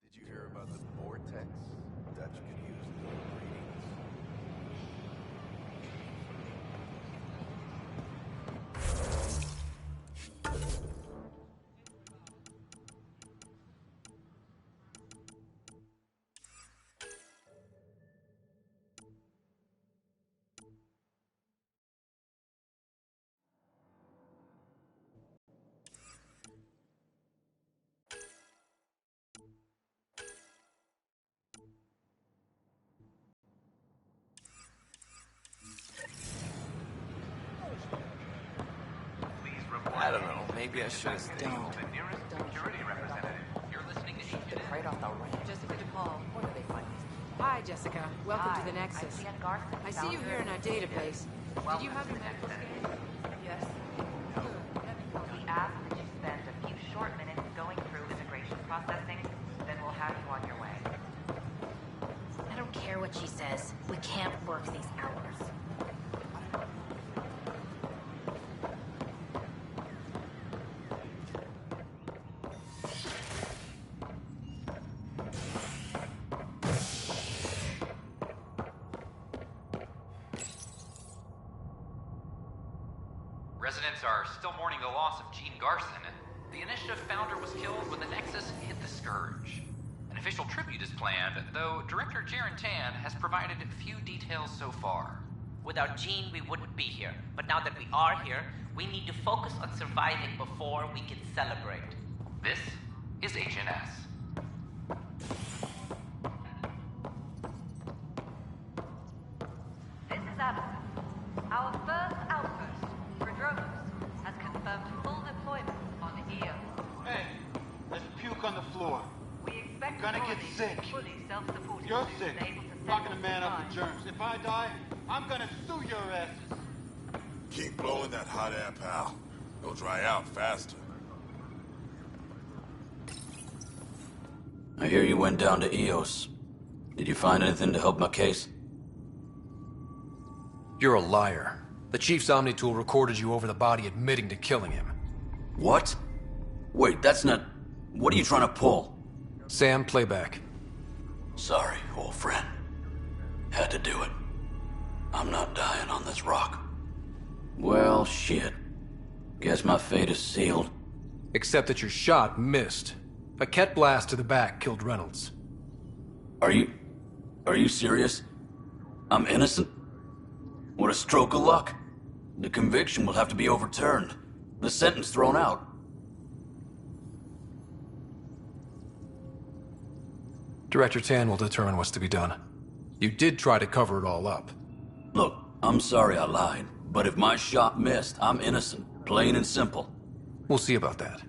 Did you hear about the vortex? Dutch could use the readings. I don't know, maybe I should have stayed. You're listening to right off the range. Jessica DePaul. Where do they find these? Hi, Jessica. Welcome to the Hi, Nexus. I'm Ian Garson, I see you here in our database. Did you have your to the medical Nexus. scan? Yes. We ask that you spend a few short minutes going through immigration processing, then we'll have you on your way. I don't care what she says. We can't work these hours. Residents are still mourning the loss of Gene Garson. The Initiative founder was killed when the Nexus hit the Scourge. An official tribute is planned, though Director Jaren Tan has provided few details so far. Without Gene, we wouldn't be here. But now that we are here, we need to focus on surviving before we can celebrate. This is Agent S. This is Addison. Our first outpost, Andromeda, has confirmed full deployment on EO. Hey, there's puke on the floor. We expect Gonna get the colony sick. to be fully self-supporting. You're and sick. able to Locking a settle man up supplies. for germs. If I die, I'm gonna sue your asses. Keep blowing that hot air, pal. They'll dry out faster. I hear you went down to EOS. Did you find anything to help my case? You're a liar. The Chief's Omni tool recorded you over the body admitting to killing him. What? Wait, that's not... What are you trying to pull? Sam, playback. Sorry, old friend. Had to do it. I'm not dying on this rock. Well, shit. Guess my fate is sealed. Except that your shot missed. A Ket blast to the back killed Reynolds. Are you serious? I'm innocent? What a stroke of luck. The conviction will have to be overturned. The sentence thrown out. Director Tan will determine what's to be done. You did try to cover it all up. Look, I'm sorry I lied, but if my shot missed, I'm innocent. Plain and simple. We'll see about that.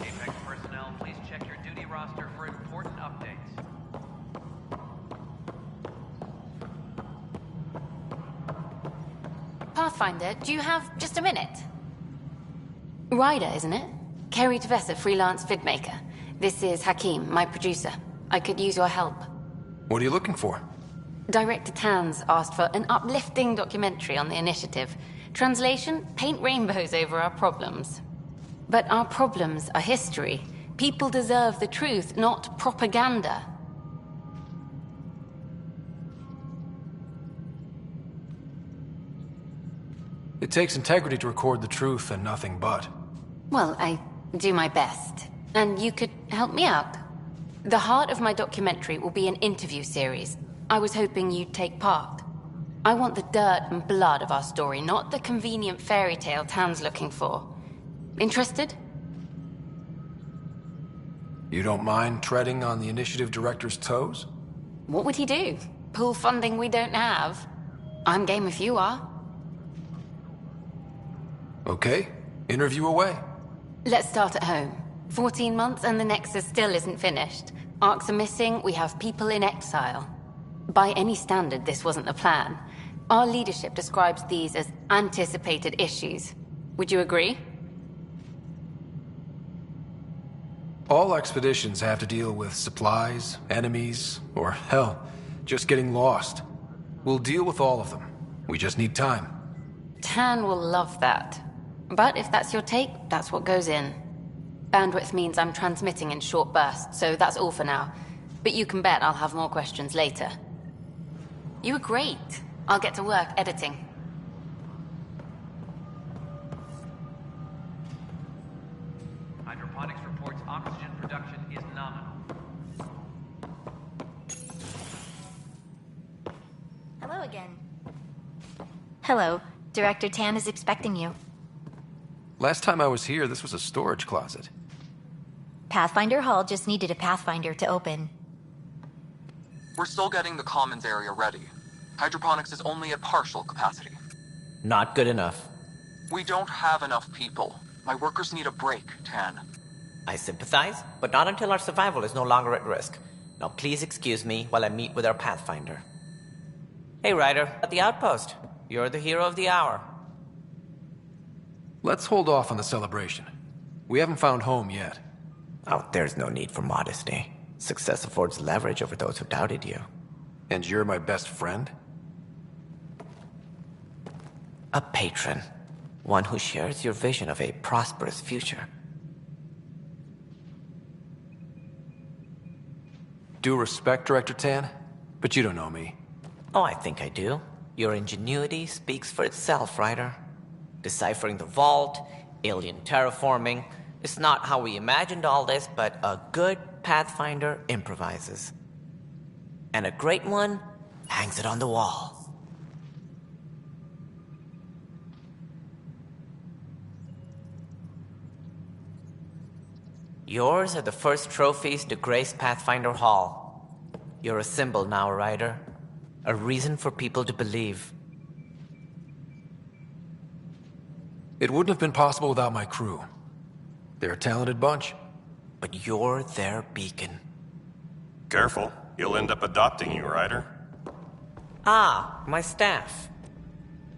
Apex personnel, please check your duty roster for important updates. Pathfinder, do you have just a minute? Ryder, isn't it? Kerry Tavessa, freelance vidmaker. This is Hakeem, my producer. I could use your help. What are you looking for? Director Tan's asked for an uplifting documentary on the initiative. Translation, paint rainbows over our problems. But our problems are history. People deserve the truth, not propaganda. It takes integrity to record the truth and nothing but. Well, I do my best. And you could help me out. The heart of my documentary will be an interview series. I was hoping you'd take part. I want the dirt and blood of our story, not the convenient fairy tale Tan's looking for. Interested? You don't mind treading on the initiative director's toes? What would he do? Pull funding we don't have? I'm game if you are. Okay. Interview away. Let's start at home. 14 months and the Nexus still isn't finished. Arcs are missing, we have people in exile. By any standard, this wasn't the plan. Our leadership describes these as anticipated issues. Would you agree? All expeditions have to deal with supplies, enemies, or hell, just getting lost. We'll deal with all of them. We just need time. Tan will love that. But if that's your take, that's what goes in. Bandwidth means I'm transmitting in short bursts, so that's all for now. But you can bet I'll have more questions later. You were great. I'll get to work editing. Hydroponics reports oxygen production is nominal. Hello again. Hello. Director Tan is expecting you. Last time I was here, this was a storage closet. Pathfinder Hall just needed a Pathfinder to open. We're still getting the commons area ready. Hydroponics is only at partial capacity. Not good enough. We don't have enough people. My workers need a break, Tan. I sympathize, but not until our survival is no longer at risk. Now please excuse me while I meet with our Pathfinder. Hey, Ryder, at the outpost. You're the hero of the hour. Let's hold off on the celebration. We haven't found home yet. Oh, there's no need for modesty. Success affords leverage over those who doubted you. And you're my best friend? A patron. One who shares your vision of a prosperous future. Due respect, Director Tan, but you don't know me. Oh, I think I do. Your ingenuity speaks for itself, Ryder. Deciphering the vault, alien terraforming. It's not how we imagined all this, but a good Pathfinder improvises. And a great one hangs it on the wall. Yours are the first trophies to grace Pathfinder Hall. You're a symbol now, Ryder. A reason for people to believe. It wouldn't have been possible without my crew. They're a talented bunch. But you're their beacon. Careful. He'll end up adopting you, Ryder. Ah, my staff.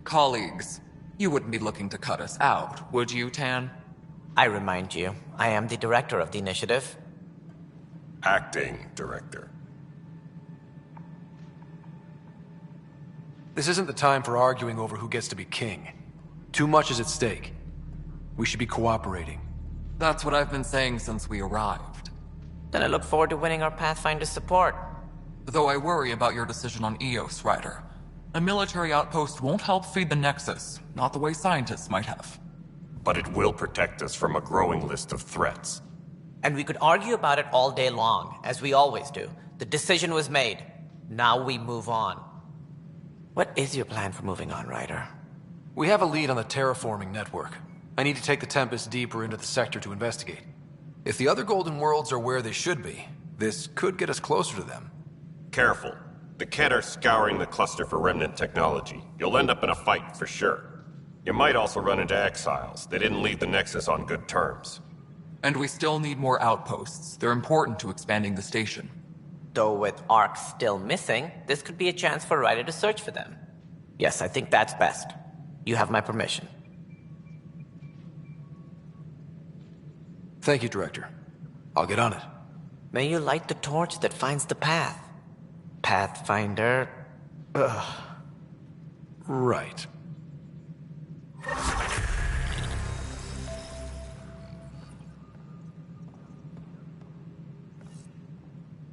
Colleagues, you wouldn't be looking to cut us out, would you, Tan? I remind you, I am the director of the initiative. Acting director. This isn't the time for arguing over who gets to be king. Too much is at stake. We should be cooperating. That's what I've been saying since we arrived. Then I look forward to winning our Pathfinder support. Though I worry about your decision on Eos, Ryder. A military outpost won't help feed the Nexus, not the way scientists might have. But it will protect us from a growing list of threats. And we could argue about it all day long, as we always do. The decision was made. Now we move on. What is your plan for moving on, Ryder? We have a lead on the terraforming network. I need to take the Tempest deeper into the sector to investigate. If the other Golden Worlds are where they should be, this could get us closer to them. Careful. The Kett are scouring the cluster for remnant technology. You'll end up in a fight for sure. You might also run into exiles. They didn't leave the Nexus on good terms. And we still need more outposts. They're important to expanding the station. Though with Ark still missing, this could be a chance for Ryder to search for them. Yes, I think that's best. You have my permission. Thank you, Director. I'll get on it. May you light the torch that finds the path. Pathfinder... Ugh. Right.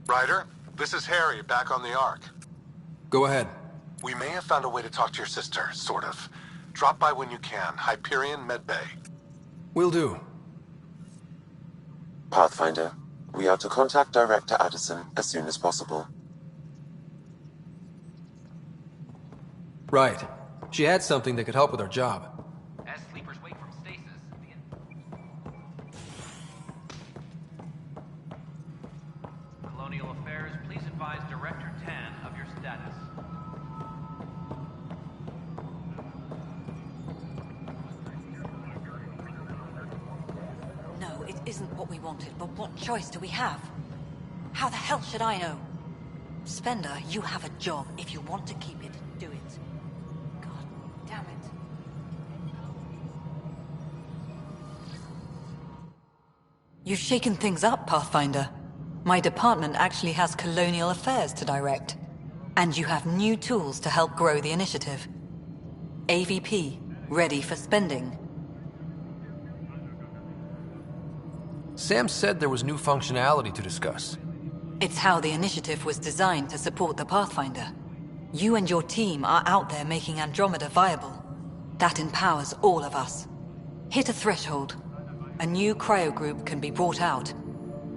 Ryder, this is Harry, back on the Ark. Go ahead. We may have found a way to talk to your sister, sort of. Drop by when you can. Hyperion Medbay. Will do. Pathfinder, we are to contact Director Addison as soon as possible. Right. She had something that could help with our job. As sleepers wake from stasis, Colonial Affairs, please advise Director Tan of your status. know it isn't what we wanted, but what choice do we have? How the hell should I know? Spender, you have a job. If you want to keep it, do it. God damn it. You've shaken things up, Pathfinder. My department actually has colonial affairs to direct. And you have new tools to help grow the initiative. AVP, ready for spending. Sam said there was new functionality to discuss. It's how the initiative was designed to support the Pathfinder. You and your team are out there making Andromeda viable. That empowers all of us. Hit a threshold. A new cryo group can be brought out.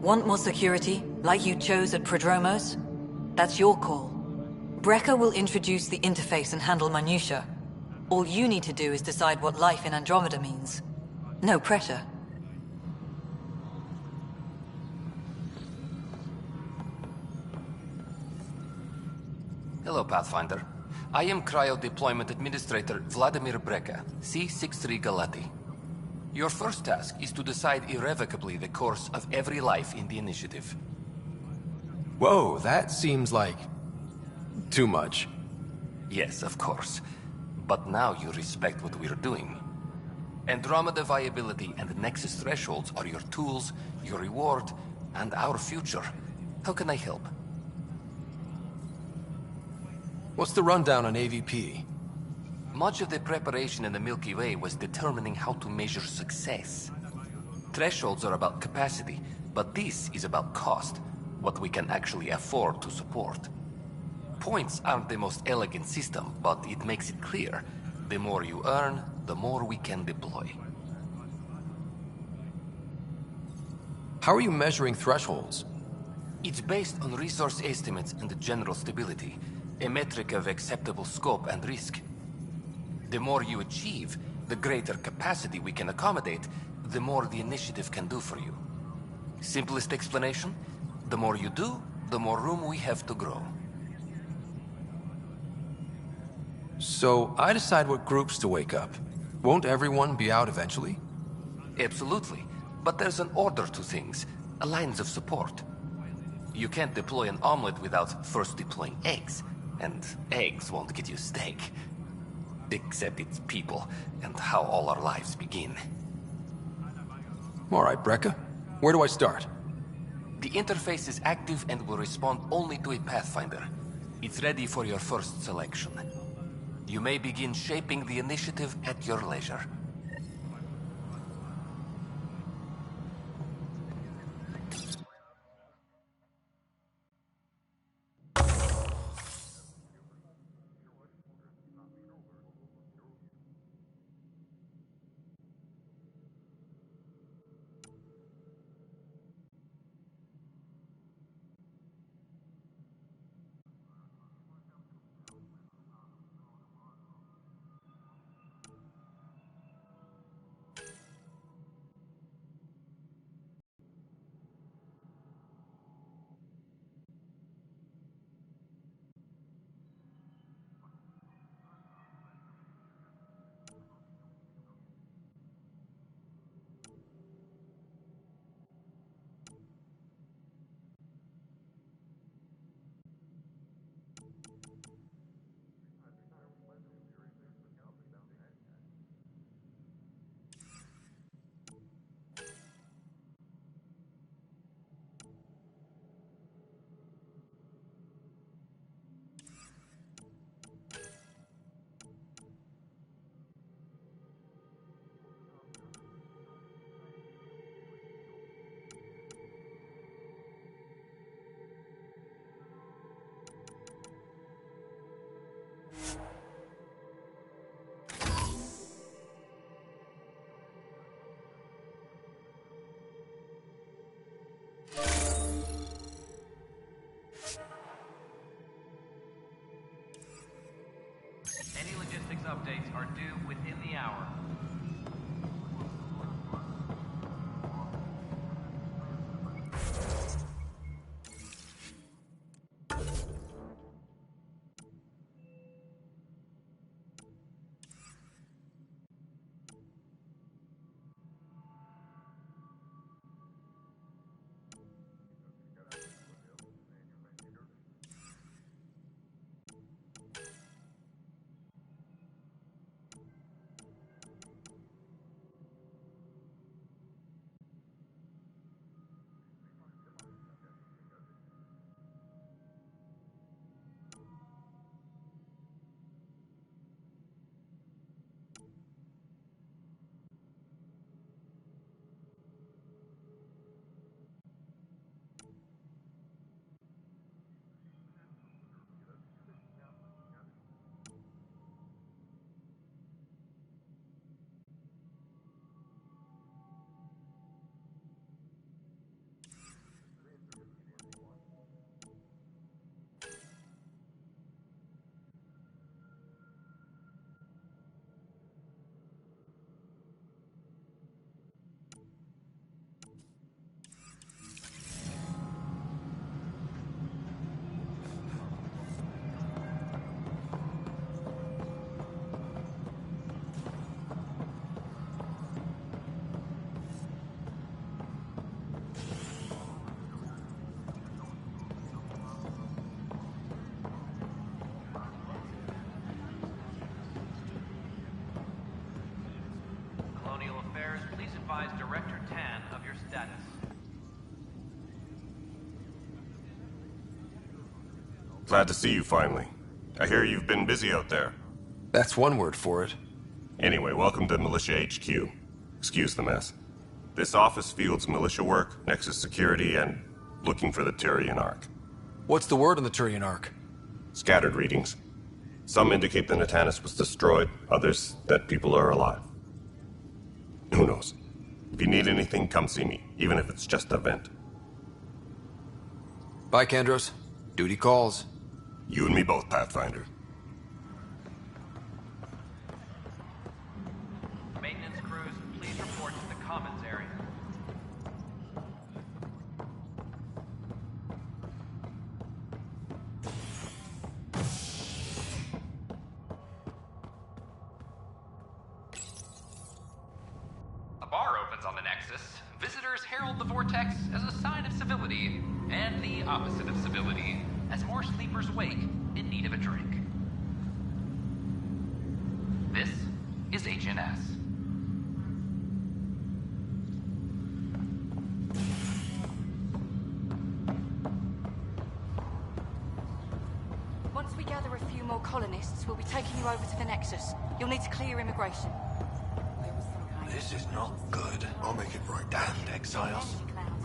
Want more security, like you chose at Prodromos? That's your call. Brecker will introduce the interface and handle minutiae. All you need to do is decide what life in Andromeda means. No pressure. Hello, Pathfinder. I am Cryo Deployment Administrator Vladimir Brecker, C-63 Galati. Your first task is to decide irrevocably the course of every life in the initiative. Whoa, that seems like... too much. Yes, of course. But now you respect what we're doing. Andromeda viability and Nexus thresholds are your tools, your reward, and our future. How can I help? What's the rundown on AVP? Much of the preparation in the Milky Way was determining how to measure success. Thresholds are about capacity, but this is about cost, what we can actually afford to support. Points aren't the most elegant system, but it makes it clear. The more you earn, the more we can deploy. How are you measuring thresholds? It's based on resource estimates and general stability, a metric of acceptable scope and risk. The more you achieve, the greater capacity we can accommodate, the more the initiative can do for you. Simplest explanation, the more you do, the more room we have to grow. So, I decide what groups to wake up. Won't everyone be out eventually? Absolutely. But there's an order to things, lines of support. You can't deploy an omelet without first deploying eggs. And eggs won't get you steak. Except it's people, and how all our lives begin. Alright, Brecker. Where do I start? The interface is active and will respond only to a Pathfinder. It's ready for your first selection. You may begin shaping the initiative at your leisure. Any logistics updates are due within the hour. Glad to see you finally. I hear you've been busy out there. That's one word for it. Anyway, welcome to Militia HQ. Excuse the mess. This office fields militia work, Nexus security, and looking for the Tyrian Ark. What's the word on the Tyrian Ark? Scattered readings. Some indicate the Natanus was destroyed, others that people are alive. Who knows? If you need anything, come see me, even if it's just a vent. Bye, Kandros. Duty calls. You and me both, Pathfinder. Maintenance crews, please report to the commons area. A bar opens on the Nexus. Visitors herald the vortex as a sign of civility, and the opposite of civility, as more sleepers wake in need of a drink. This is HNS. Once we gather a few more colonists, we'll be taking you over to the Nexus. You'll need to clear immigration. This is not good. I'll make it right. Damned exiles.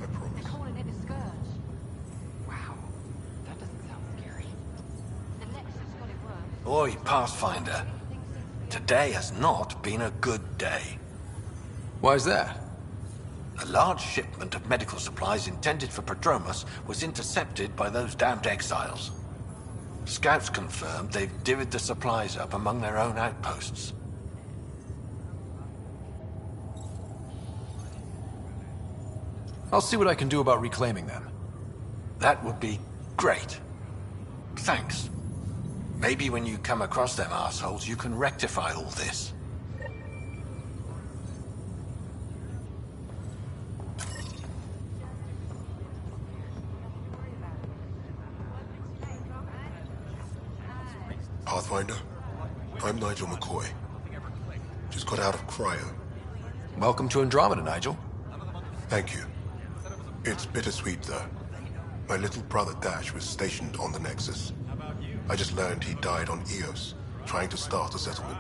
I promise. They're calling it a scourge. Wow, that doesn't sound scary. The Nexus got it worse. Oi, Pathfinder. Today has not been a good day. Why's that? A large shipment of medical supplies intended for Prodromos was intercepted by those damned exiles. Scouts confirmed they've divvied the supplies up among their own outposts. I'll see what I can do about reclaiming them. That would be great. Thanks. Maybe when you come across them assholes, you can rectify all this. Pathfinder, I'm Nigel McCoy. Just got out of cryo. Welcome to Andromeda, Nigel. Thank you. It's bittersweet, though. My little brother Dash was stationed on the Nexus. I just learned he died on Eos, trying to start a settlement.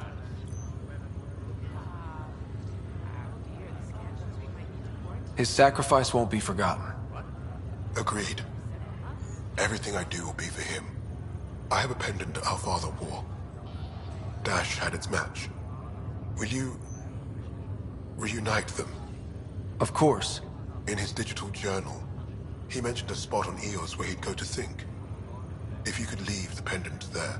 His sacrifice won't be forgotten. Agreed. Everything I do will be for him. I have a pendant our father wore. Dash had its match. Will you reunite them? Of course. In his digital journal, he mentioned a spot on Eos where he'd go to think. If you could leave the pendant there.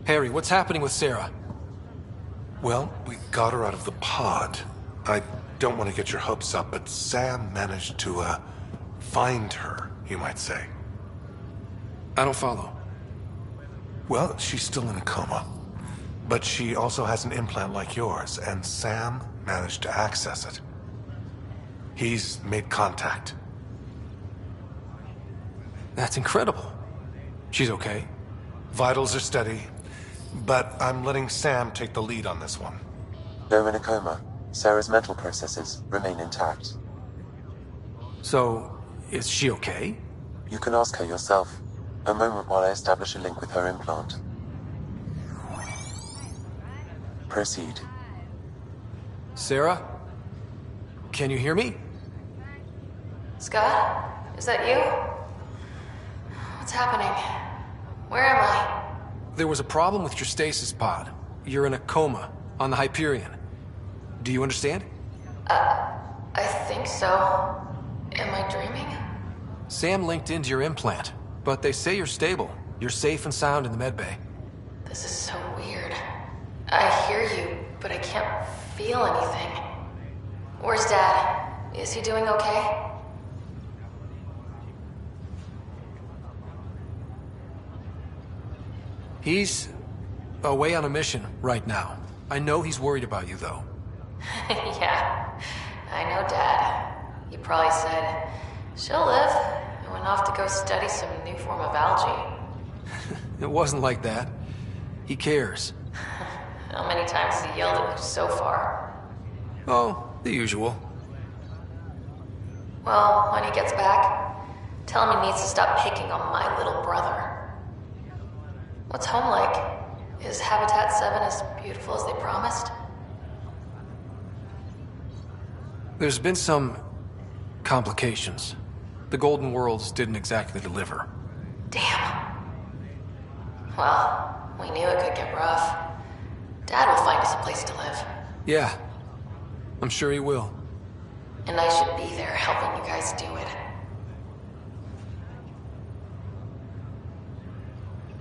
Harry, what's happening with Sarah? Well, we got her out of the pod. I don't want to get your hopes up, but Sam managed to, find her, you might say. I don't follow. Well, she's still in a coma. But she also has an implant like yours, and Sam managed to access it. He's made contact. That's incredible. She's okay. Vitals are steady, but I'm letting Sam take the lead on this one. Though in a coma, Sarah's mental processes remain intact. So, is she okay? You can ask her yourself. A moment while I establish a link with her implant. Proceed. Sarah? Can you hear me? Scott? Is that you? What's happening? Where am I? There was a problem with your stasis pod. You're in a coma on the Hyperion. Do you understand? I think so. Am I dreaming? Sam linked into your implant, but they say you're stable. You're safe and sound in the medbay. This is so weird. I hear you, but I can't feel anything. Where's Dad? Is he doing okay? He's away on a mission right now. I know he's worried about you, though. Yeah, I know Dad. He probably said, she'll live, and went off to go study some new form of algae. It wasn't like that. He cares. How many times has he yelled at you so far? Oh, the usual. Well, when he gets back, tell him he needs to stop picking on my little brother. What's home like? Is Habitat 7 as beautiful as they promised? There's been some complications. The Golden Worlds didn't exactly deliver. Damn. Well, we knew it could get rough. Dad will find us a place to live. Yeah, I'm sure he will. And I should be there helping you guys do it.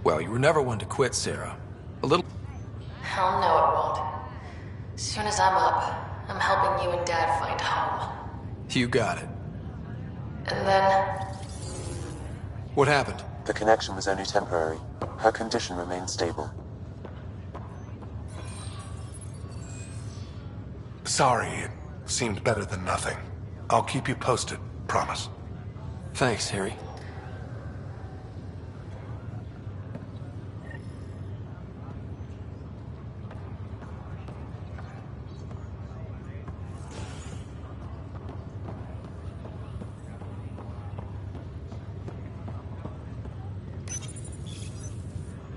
Well, you were never one to quit, Sarah. A little... Hell no it won't. As soon as I'm up, I'm helping you and Dad find home. You got it. And then... What happened? The connection was only temporary. Her condition remained stable. Sorry, it seemed better than nothing. I'll keep you posted, promise. Thanks, Harry.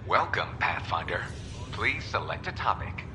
Welcome, Pathfinder. Please select a topic.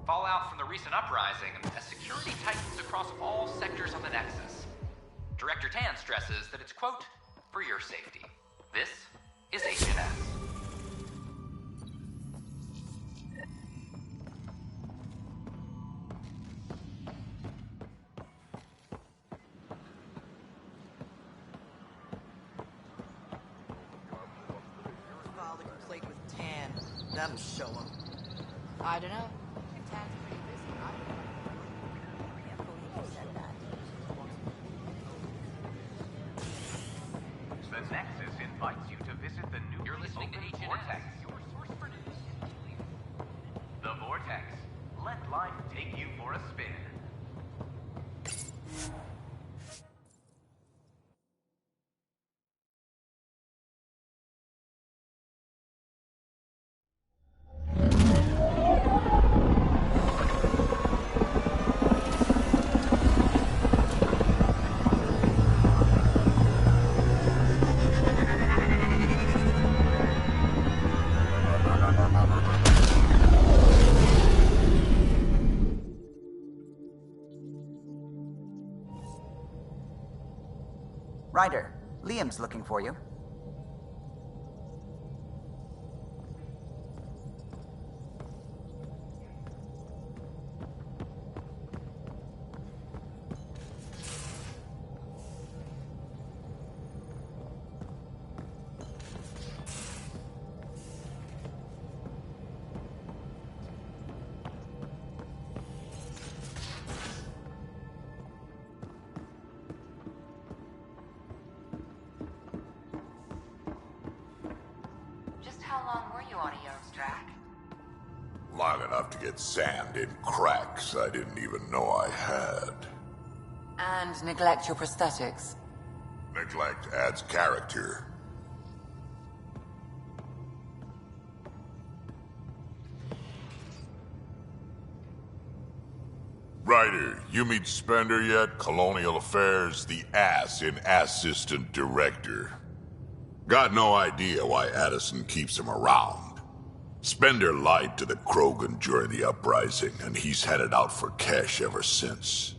Fallout from the recent uprising as security tightens across all sectors on the Nexus. Director Tan stresses that it's, quote, for your safety. This is HNS. Filed a complaint with Tan. That'll show him. I don't know. The Nexus invites you to visit the new... You're listening to HNS. Vortex. Your source for the Vortex. Let life take you for a spin. Ryder, Liam's looking for you. How long were you on Eos, Drac? Long enough to get sand in cracks I didn't even know I had. And neglect your prosthetics. Neglect adds character. Ryder, you meet Spender yet? Colonial Affairs, the ass in Assistant Director. Got no idea why Addison keeps him around. Spender lied to the Krogan during the uprising, and he's headed out for cash ever since.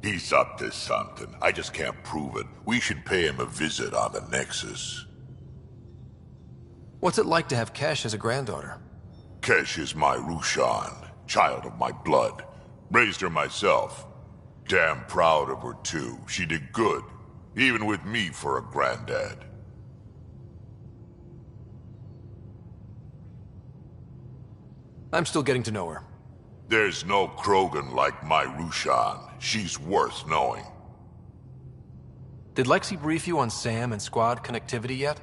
He's up to something. I just can't prove it. We should pay him a visit on the Nexus. What's it like to have Cash as a granddaughter? Kesh is my Rushan, child of my blood. Raised her myself. Damn proud of her, too. She did good, even with me for a granddad. I'm still getting to know her. There's no Krogan like my Rushan. She's worth knowing. Did Lexi brief you on SAM and squad connectivity yet?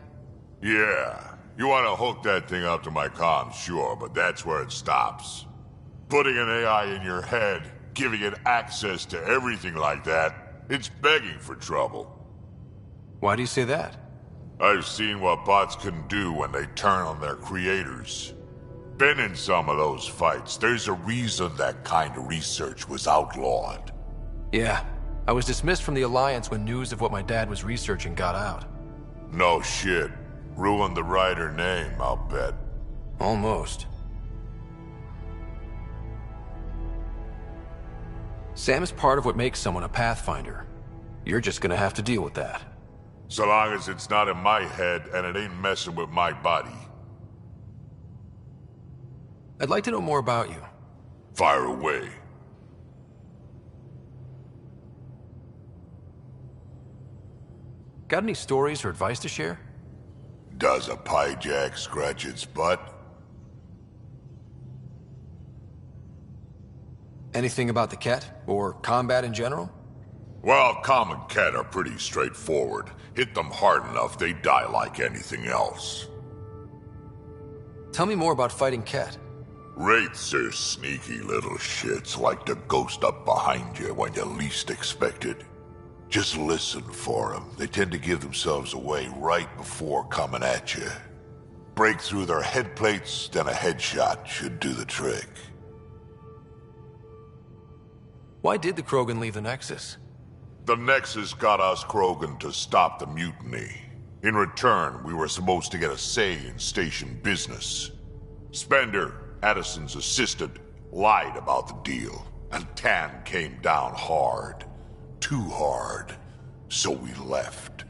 Yeah. You want to hook that thing up to my comms, sure, but that's where it stops. Putting an AI in your head, giving it access to everything like that, it's begging for trouble. Why do you say that? I've seen what bots can do when they turn on their creators. Been in some of those fights. There's a reason that kind of research was outlawed. Yeah. I was dismissed from the Alliance when news of what my dad was researching got out. No shit. Ruined the writer name, I'll bet. Almost. Sam is part of what makes someone a Pathfinder. You're just gonna have to deal with that. So long as it's not in my head and it ain't messing with my body. I'd like to know more about you. Fire away. Got any stories or advice to share? Does a pyjak scratch its butt? Anything about the Ket, or combat in general? Well, common Ket are pretty straightforward. Hit them hard enough, they die like anything else. Tell me more about fighting Ket. Wraiths are sneaky little shits like the ghost up behind you when you least expect it. Just listen for them. They tend to give themselves away right before coming at you. Break through their head plates, then a headshot should do the trick. Why did the Krogan leave the Nexus? The Nexus got us Krogan to stop the mutiny. In return, we were supposed to get a say in station business. Spender, Addison's assistant, lied about the deal, and Tan came down hard. Too hard. So we left.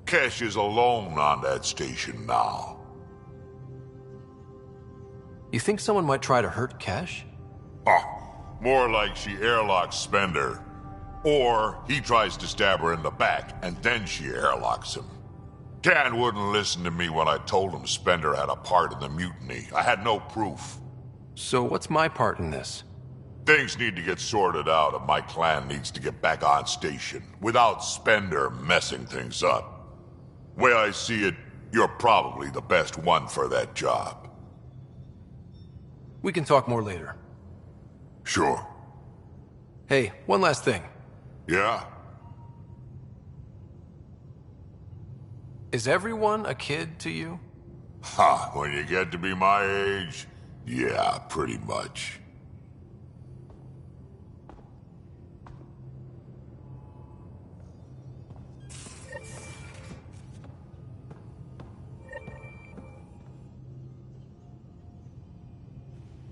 Kesh is alone on that station now. You think someone might try to hurt Kesh? More like she airlocks Spender. Or he tries to stab her in the back, and then she airlocks him. Tan wouldn't listen to me when I told him Spender had a part in the mutiny. I had no proof. So what's my part in this? Things need to get sorted out, and my clan needs to get back on station, without Spender messing things up. Way I see it, you're probably the best one for that job. We can talk more later. Sure. Hey, one last thing. Yeah? Is everyone a kid to you? Ha, when you get to be my age, yeah, pretty much.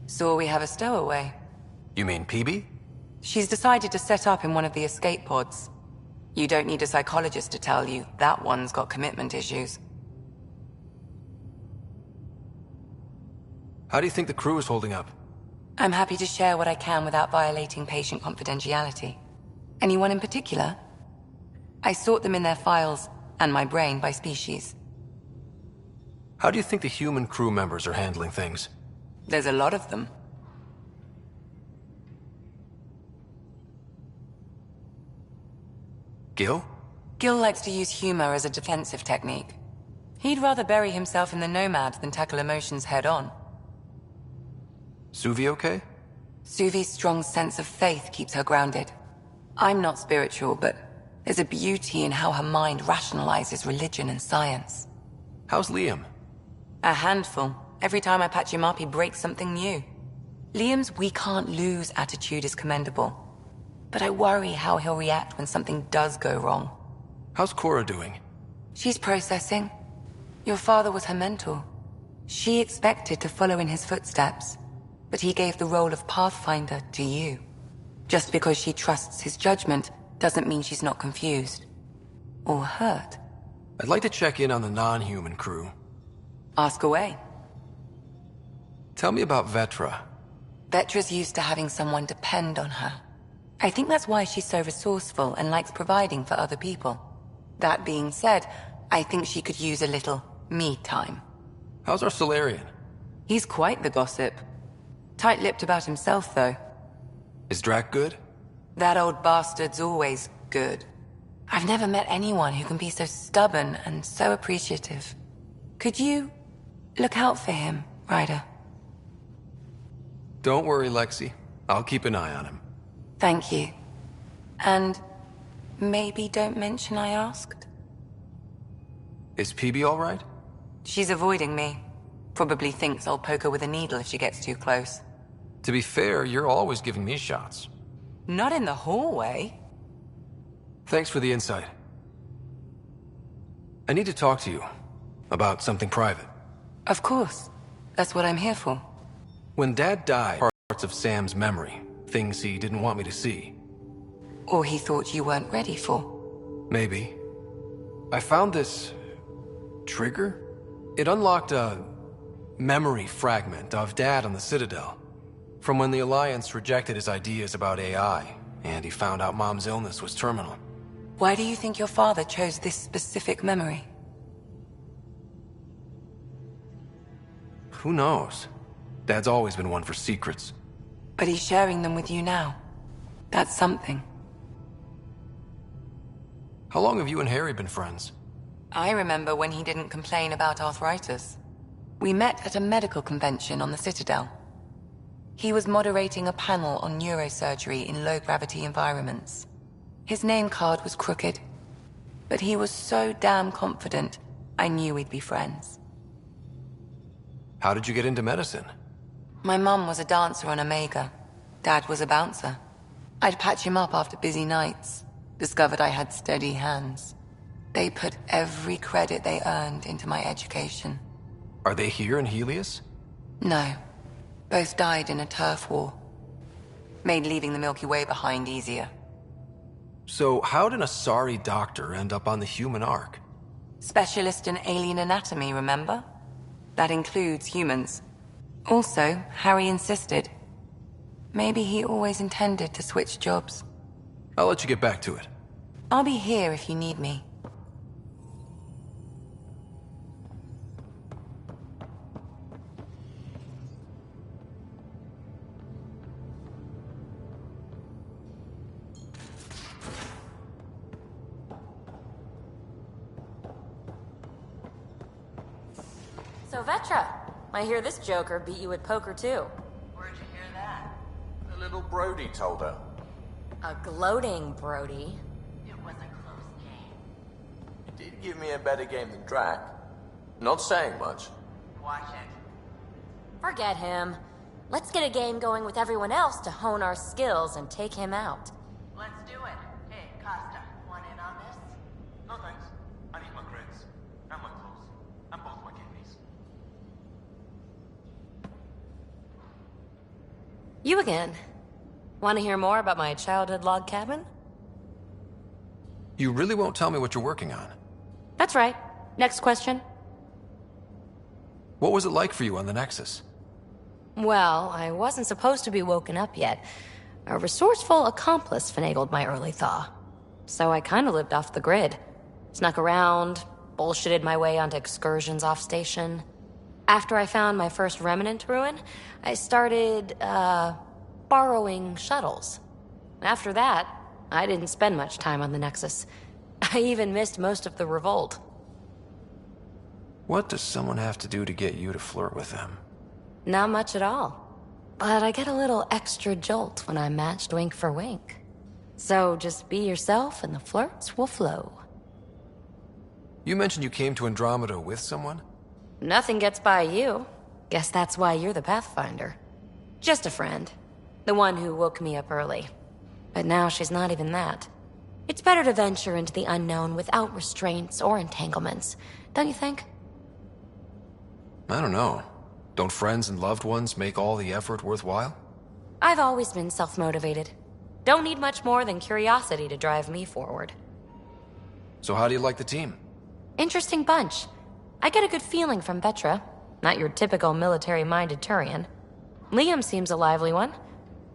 So we have a stowaway. You mean PB? She's decided to set up in one of the escape pods. You don't need a psychologist to tell you that one's got commitment issues. How do you think the crew is holding up? I'm happy to share what I can without violating patient confidentiality. Anyone in particular? I sort them in their files, and my brain by species. How do you think the human crew members are handling things? There's a lot of them. Gil? Gil likes to use humor as a defensive technique. He'd rather bury himself in the Nomad than tackle emotions head-on. Suvi okay? Suvi's strong sense of faith keeps her grounded. I'm not spiritual, but there's a beauty in how her mind rationalizes religion and science. How's Liam? A handful. Every time I patch him up, he breaks something new. Liam's "we can't lose" attitude is commendable. But I worry how he'll react when something does go wrong. How's Cora doing? She's processing. Your father was her mentor. She expected to follow in his footsteps, but he gave the role of Pathfinder to you. Just because she trusts his judgment doesn't mean she's not confused. Or hurt. I'd like to check in on the non-human crew. Ask away. Tell me about Vetra. Vetra's used to having someone depend on her. I think that's why she's so resourceful and likes providing for other people. That being said, I think she could use a little me time. How's our Solarian? He's quite the gossip. Tight-lipped about himself, though. Is Drac good? That old bastard's always good. I've never met anyone who can be so stubborn and so appreciative. Could you look out for him, Ryder? Don't worry, Lexi. I'll keep an eye on him. Thank you. And maybe don't mention I asked? Is PB all right? She's avoiding me. Probably thinks I'll poke her with a needle if she gets too close. To be fair, you're always giving me shots. Not in the hallway. Thanks for the insight. I need to talk to you about something private. Of course. That's what I'm here for. When Dad died, parts of Sam's memory, things he didn't want me to see. Or he thought you weren't ready for. Maybe. I found this trigger. It unlocked a memory fragment of Dad on the Citadel, from when the Alliance rejected his ideas about AI, and he found out Mom's illness was terminal. Why do you think your father chose this specific memory? Who knows? Dad's always been one for secrets. But he's sharing them with you now. That's something. How long have you and Harry been friends? I remember when he didn't complain about arthritis. We met at a medical convention on the Citadel. He was moderating a panel on neurosurgery in low-gravity environments. His name card was crooked, but he was so damn confident, I knew we'd be friends. How did you get into medicine? My mum was a dancer on Omega. Dad was a bouncer. I'd patch him up after busy nights. Discovered I had steady hands. They put every credit they earned into my education. Are they here in Helios? No. Both died in a turf war. Made leaving the Milky Way behind easier. So how'd an Asari doctor end up on the human Ark? Specialist in alien anatomy, remember? That includes humans. Also, Harry insisted. Maybe he always intended to switch jobs. I'll let you get back to it. I'll be here if you need me. So, Vetra, I hear this joker beat you at poker, too. Where'd you hear that? The little Brody told her. A gloating Brody. It was a close game. He did give me a better game than Drac. Not saying much. Watch it. Forget him. Let's get a game going with everyone else to hone our skills and take him out. Let's do it. Hey, Costa, want in on this? No thanks. I need my creds. And my clothes. And both my kidneys. You again. Want to hear more about my childhood log cabin? You really won't tell me what you're working on? That's right. Next question. What was it like for you on the Nexus? Well, I wasn't supposed to be woken up yet. A resourceful accomplice finagled my early thaw. So I kinda lived off the grid. Snuck around, bullshitted my way onto excursions off station. After I found my first remnant ruin, I started, borrowing shuttles. After that, I didn't spend much time on the Nexus. I even missed most of the revolt. What does someone have to do to get you to flirt with them? Not much at all. But I get a little extra jolt when I'm matched wink for wink. So just be yourself and the flirts will flow. You mentioned you came to Andromeda with someone? Nothing gets by you. Guess that's why you're the Pathfinder. Just a friend. The one who woke me up early. But now she's not even that. It's better to venture into the unknown without restraints or entanglements, don't you think? I don't know. Don't friends and loved ones make all the effort worthwhile? I've always been self-motivated. Don't need much more than curiosity to drive me forward. So how do you like the team? Interesting bunch. I get a good feeling from Vetra. Not your typical military-minded Turian. Liam seems a lively one.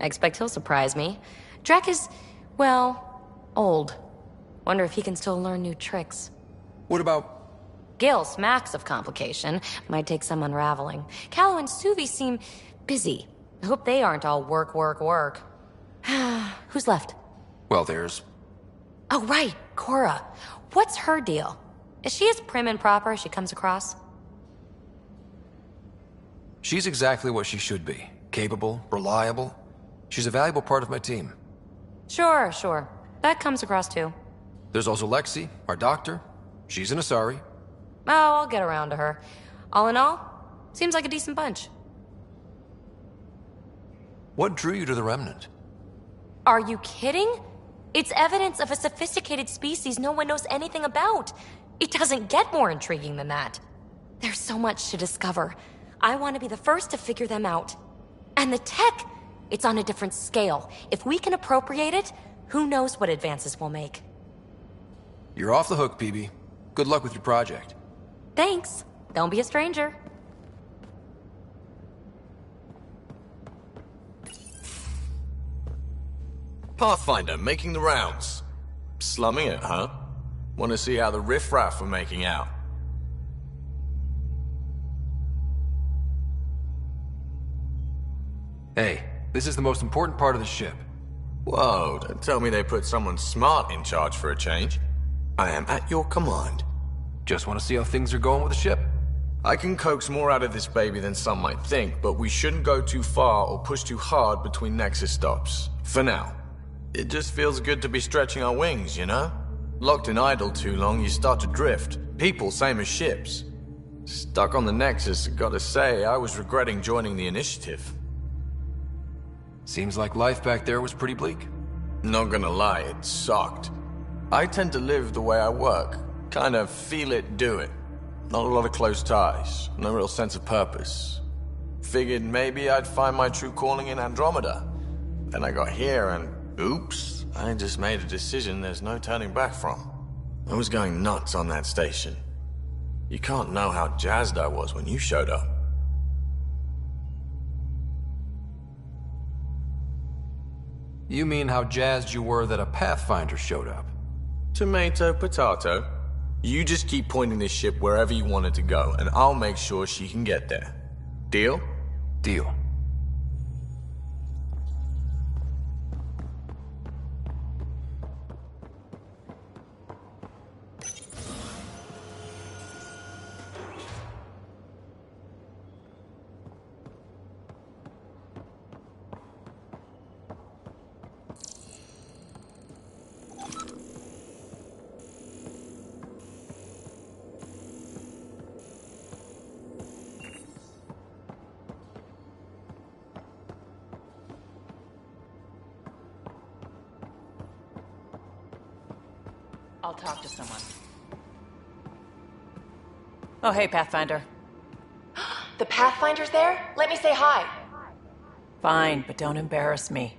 I expect he'll surprise me. Drek is, well, old. Wonder if he can still learn new tricks. What about... Gil smacks of complication. Might take some unraveling. Callow and Suvi seem busy. I hope they aren't all work, work, work. Who's left? Well, there's... Oh, right, Cora. What's her deal? Is she as prim and proper as she comes across? She's exactly what she should be. Capable, reliable. She's a valuable part of my team. Sure. That comes across too. There's also Lexi, our doctor. She's an Asari. Oh, I'll get around to her. All in all, seems like a decent bunch. What drew you to the Remnant? Are you kidding? It's evidence of a sophisticated species no one knows anything about. It doesn't get more intriguing than that. There's so much to discover. I want to be the first to figure them out. And the tech, it's on a different scale. If we can appropriate it, who knows what advances we'll make. You're off the hook, PB. Good luck with your project. Thanks. Don't be a stranger. Pathfinder making the rounds. Slumming it, huh? Want to see how the riffraff are making out? Hey, this is the most important part of the ship. Whoa, don't tell me they put someone smart in charge for a change. I am at your command. Just want to see how things are going with the ship. I can coax more out of this baby than some might think, but we shouldn't go too far or push too hard between Nexus stops. For now. It just feels good to be stretching our wings, you know? Locked in idle too long, you start to drift. People, same as ships. Stuck on the Nexus, gotta say, I was regretting joining the Initiative. Seems like life back there was pretty bleak. Not gonna lie, it sucked. I tend to live the way I work. Kind of feel it, do it. Not a lot of close ties, no real sense of purpose. Figured maybe I'd find my true calling in Andromeda. Then I got here and, oops, I just made a decision there's no turning back from. I was going nuts on that station. You can't know how jazzed I was when you showed up. You mean how jazzed you were that a Pathfinder showed up? Tomato, potato. You just keep pointing this ship wherever you want it to go, and I'll make sure she can get there. Deal? Deal. I'll talk to someone. Oh, hey, Pathfinder. The Pathfinder's there? Let me say hi. Fine, but don't embarrass me.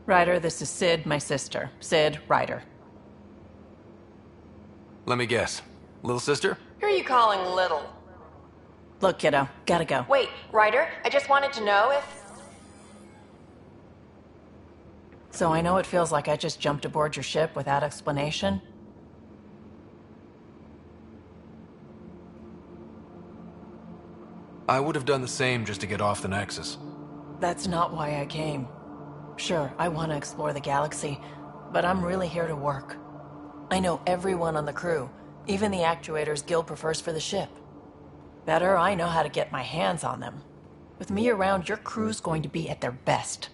Ryder, this is Sid, my sister. Sid, Ryder. Let me guess. Little sister? Who are you calling little? Look, kiddo, gotta go. Wait, Ryder, I just wanted to know if... So I know it feels like I just jumped aboard your ship without explanation. I would have done the same just to get off the Nexus. That's not why I came. Sure, I want to explore the galaxy, but I'm really here to work. I know everyone on the crew, even the actuators Gil prefers for the ship. Better, I know how to get my hands on them. With me around, your crew's going to be at their best.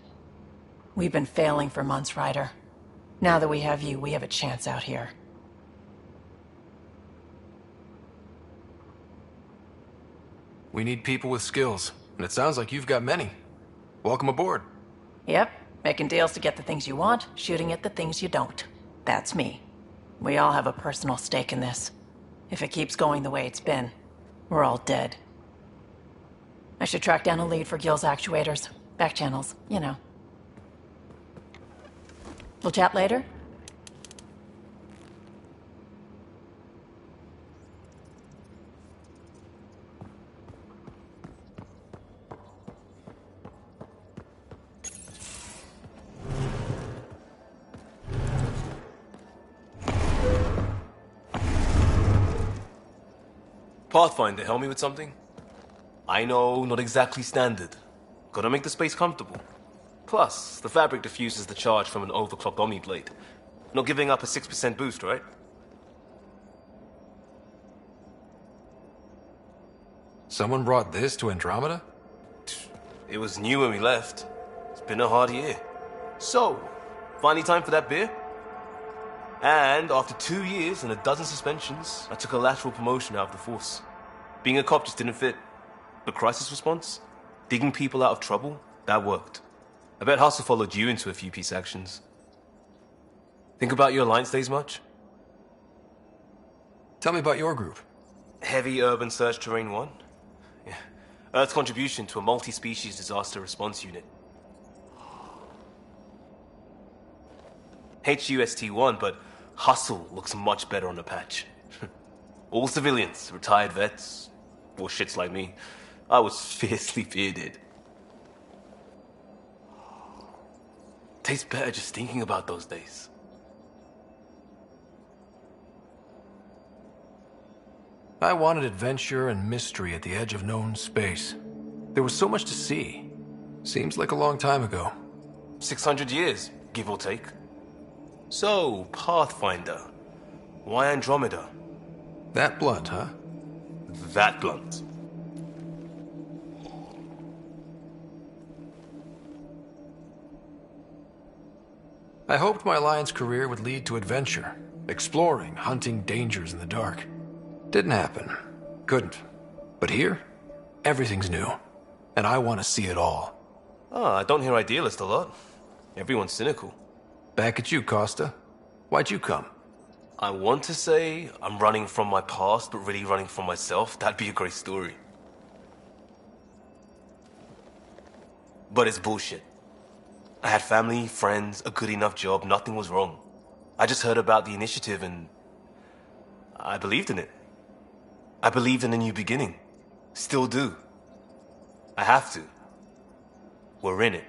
We've been failing for months, Ryder. Now that we have you, we have a chance out here. We need people with skills, and it sounds like you've got many. Welcome aboard. Yep, making deals to get the things you want, shooting at the things you don't. That's me. We all have a personal stake in this. If it keeps going the way it's been, we're all dead. I should track down a lead for Gil's actuators. Back channels, you know. We'll chat later? Pathfinder, help me with something? I know, not exactly standard. Gotta make the space comfortable. Plus, the fabric diffuses the charge from an overclocked Omni blade. Not giving up a 6% boost, right? Someone brought this to Andromeda? It was new when we left. It's been a hard year. So, finally time for that beer? And after 2 years and a dozen suspensions, I took a lateral promotion out of the force. Being a cop just didn't fit. But crisis response? Digging people out of trouble? That worked. I bet Hustle followed you into a few peace actions. Think about your Alliance days much? Tell me about your group. Heavy Urban Search Terrain 1? Yeah. Earth's contribution to a multi-species disaster response unit. HUST-1, but Hustle looks much better on the patch. All civilians, retired vets, or shits like me. I was fiercely bearded. Tastes better just thinking about those days. I wanted adventure and mystery at the edge of known space. There was so much to see. Seems like a long time ago. 600 years, give or take. So, Pathfinder. Why Andromeda? That blunt, huh? That blunt. I hoped my Alliance career would lead to adventure, exploring, hunting dangers in the dark. Didn't happen. Couldn't. But here, everything's new. And I want to see it all. I don't hear idealist a lot. Everyone's cynical. Back at you, Costa. Why'd you come? I want to say I'm running from my past, but really running from myself. That'd be a great story. But it's bullshit. I had family, friends, a good enough job, nothing was wrong. I just heard about the initiative and I believed in it. I believed in a new beginning. Still do. I have to. We're in it.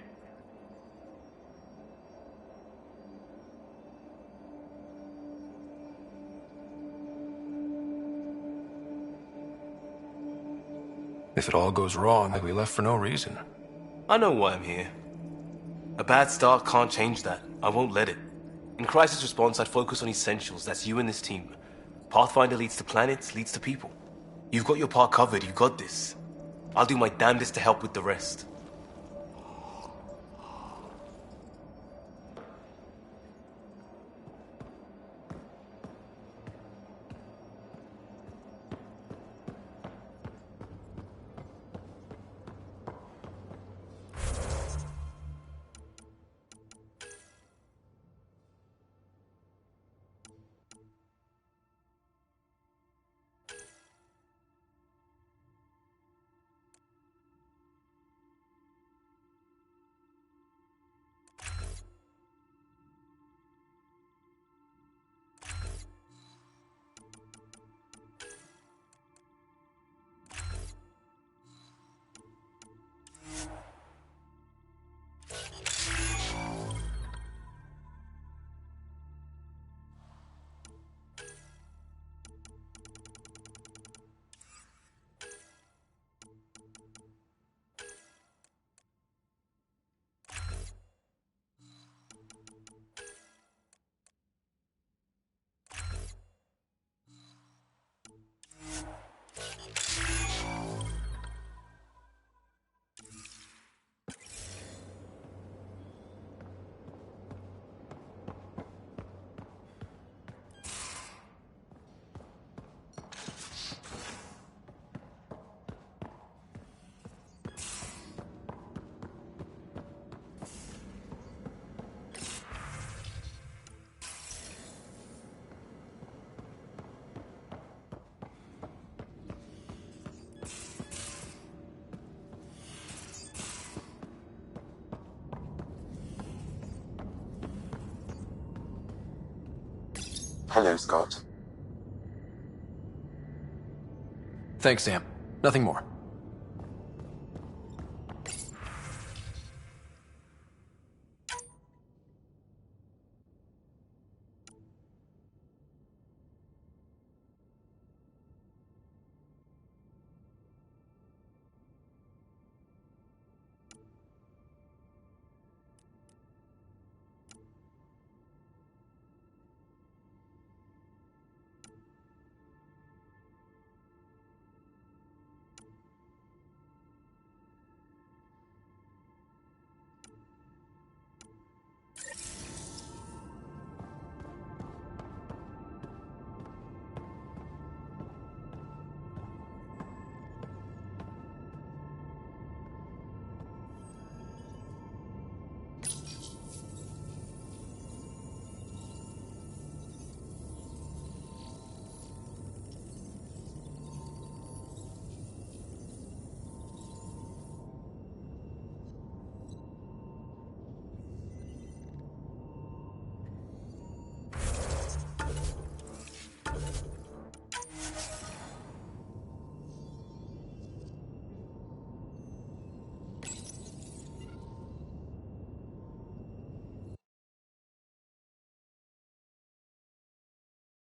If it all goes wrong, we left for no reason. I know why I'm here. A bad start can't change that. I won't let it. In crisis response, I'd focus on essentials. That's you and this team. Pathfinder leads to planets, leads to people. You've got your part covered. You got this. I'll do my damnedest to help with the rest. Hello, Scott. Thanks, Sam. Nothing more.